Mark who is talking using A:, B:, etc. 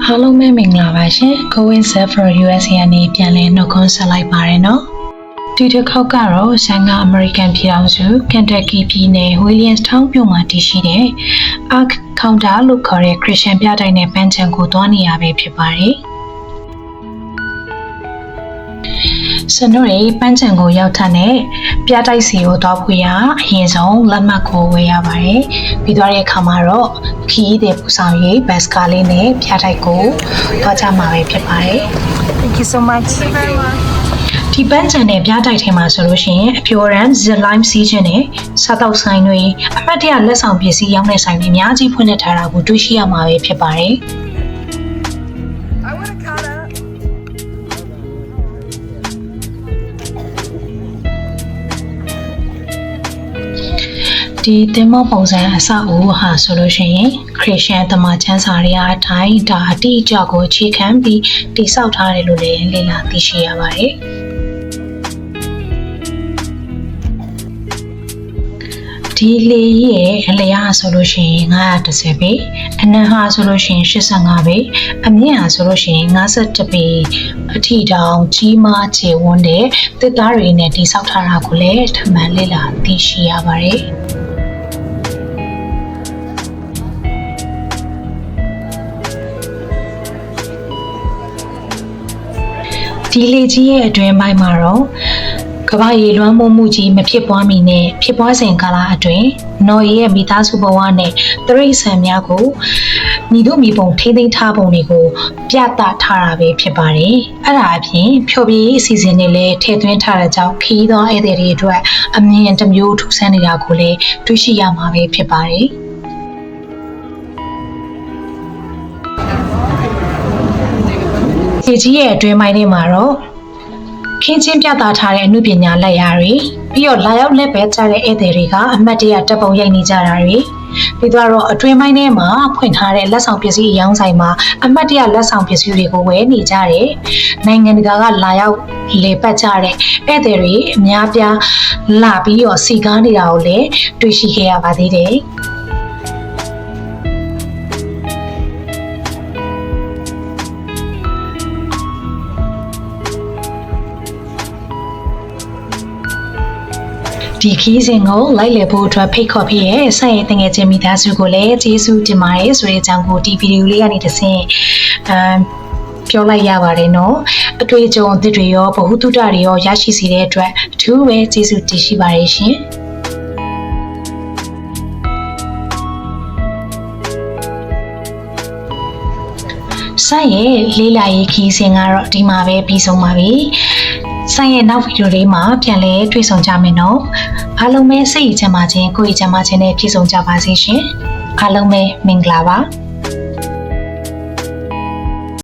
A: အားလုံးပဲမင်္ဂလာပါရှင် Going Zephyr USA အနေပြန်လည်နှုတ်ခွန်းဆက်လိုက်ပါရနော်ဒီတစ်ခေါက်ကတော့ရှန်ကအမေရိကန်ပြည်ထောင်စု Kentucky ပြည်နယ် Williamstown မြို့မှာတည်ရှိတဲ့ Ark Counter လို့ခေါ်တဲ့ခရစ်ယာန်ပြတိုက်နဲ့ပန်းခြံကိုသွားနေရပဲဖြစ်ပါတယ်စနိုးရေပန်းခြံကိုရောက်တဲ့ပြတိုက်စီကိုတော့ဖွေရအရင်ဆုံးလက်မှတ်ကိုဝယ်ရပါတယ်ပြီးသွားတဲ့အခါမှာတော့ခီးတဲ့ပူဆောင်ရေးဘတ်စကားလေးနဲ့ပြတိုက်ကိုသွားကြမှာပဲဖြစ်ပါတယ်
B: Thank you so much.
A: ဒီပန်းခြံနဲ့ပြတိုက်ထဲမှာဆိုလို့ရှိရင်အပြိုရန် zip line စီးခြင်းနဲ့စားတောက်ဆိုင်တွေအမှတ်တရလက်ဆောင်ပစ္စည်းရောင်းတဲ့ဆိုင်တွေအများကြီးဖွင့်လှစ်ထားတာကိုတွေ့ရှိရမှာပဲဖြစ်ပါတယ် ဒီတင်မောပုံစံအဆောက်အဦဟာဆိုလို့ရှိရင်ခရစ်ယာန်တမန်ကျမ်းစာတွေအတိုင်းဒါအတိအကျကိုအခြေခံပြီးတည်ဆောက်ထားတယ်လို့လည်းလေ့လာသိရှိရပါတယ်ဒီလေရဲ့အလျားဆိုလို့ရှိရင်930ပေအနံဟာဆိုလို့ရှိရင်85ပေအမြင့်ဟာဆိုလို့ရှိရင်51ပေအထီတောင်ကြီးမားကျယ်ဝန်းတဲ့သစ်သားတွေနဲ့တည်ဆောက်ထားတာကိုလည်းထပ်မံလေ့လာသိရှိရပါတယ်ဒီလေကြီးရဲ့အတွင်းပိုင်းမှာတော့ကမ္ဘာရေလွှမ်းမိုးမှုကြီးမဖြစ်ပွားမီနဲ့ဖြစ်ပွားစဉ်ကာလအတွင်းနော်ရဲ့မိသားစုဘဝနဲ့တရိษံများကိုမိတို့မိဘုံထိသိမ်းထားပုံတွေကိုပြသထားတာပဲဖြစ်ပါတယ်။အဲ့ဒါအပြင်ဖြော်ပြရေးအစီအစဉ်တွေလည်းထည့်သွင်းထားတဲ့ကြောင့်ခီးသောဧည့်သည်တွေအတွက်အမြင်တစ်မျိုးထူးဆန်းနေတာကိုလည်းတွေ့ရှိရမှာပဲဖြစ်ပါတယ်။ဒီကြီးရဲ့အတွင်းပိုင်းထဲမှာတော့ခင်းချင်းပြသထားတဲ့အမှုပညာလက်ရာတွေပြီးတော့လာရောက်လက်ပဲကြတဲ့ဧည့်သည်တွေကအမှတ်တရတပ်ပုံရိုက်နေကြတာတွေပြီးတော့အတွင်းပိုင်းထဲမှာဖွင့်ထားတဲ့လက်ဆောင်ပစ္စည်းအယောင်းဆိုင်မှာအမှတ်တရလက်ဆောင်ပစ္စည်းတွေကိုဝယ်နေကြတယ်နိုင်ငံတကာကလာရောက်လေပတ်ကြတဲ့ဧည့်သည်တွေအများပြားလာပြီးတော့စီကားနေတာကိုလည်းတွေ့ရှိခဲ့ရပါသေးတယ်ဒီခီးစဉ်ကိုလိုက်လည်ဖို့အတွက်ဖိတ်ခေါ်ပြီးရဲ့ဆက်ရဲ့တငယ်ချင်းမိသားစုကိုလည်းကျေးဇူးတင်ပါတယ်ဆိုတဲ့အကြောင်းကိုဒီဗီဒီယိုလေးကနေတစ်ဆင့်ပြောလိုက်ရပါတယ်နော်အတွေ့အကြုံအသစ်တွေရောဗဟုသုတတွေရောရရှိစေတဲ့အတွက်အထူးပဲကျေးဇူးတင်ရှိပါတယ်ရှင်ဆက်ရဲ့လေးလာရေးခီးစဉ်ကတော့ဒီမှာပဲပြီးဆုံးပါပြီဆိုင်ရဲ့နောက်ဗီဒီယိုလေးမှာပြန်လည်တွေ့ဆုံကြမယ်နော်အားလုံးပဲစိတ်ချမ်းသာခြင်းကိုယ်ချမ်းသာခြင်းနဲ့ပြည့်စုံကြပါစေရှင်အားလုံးပဲမင်္ဂလာပါ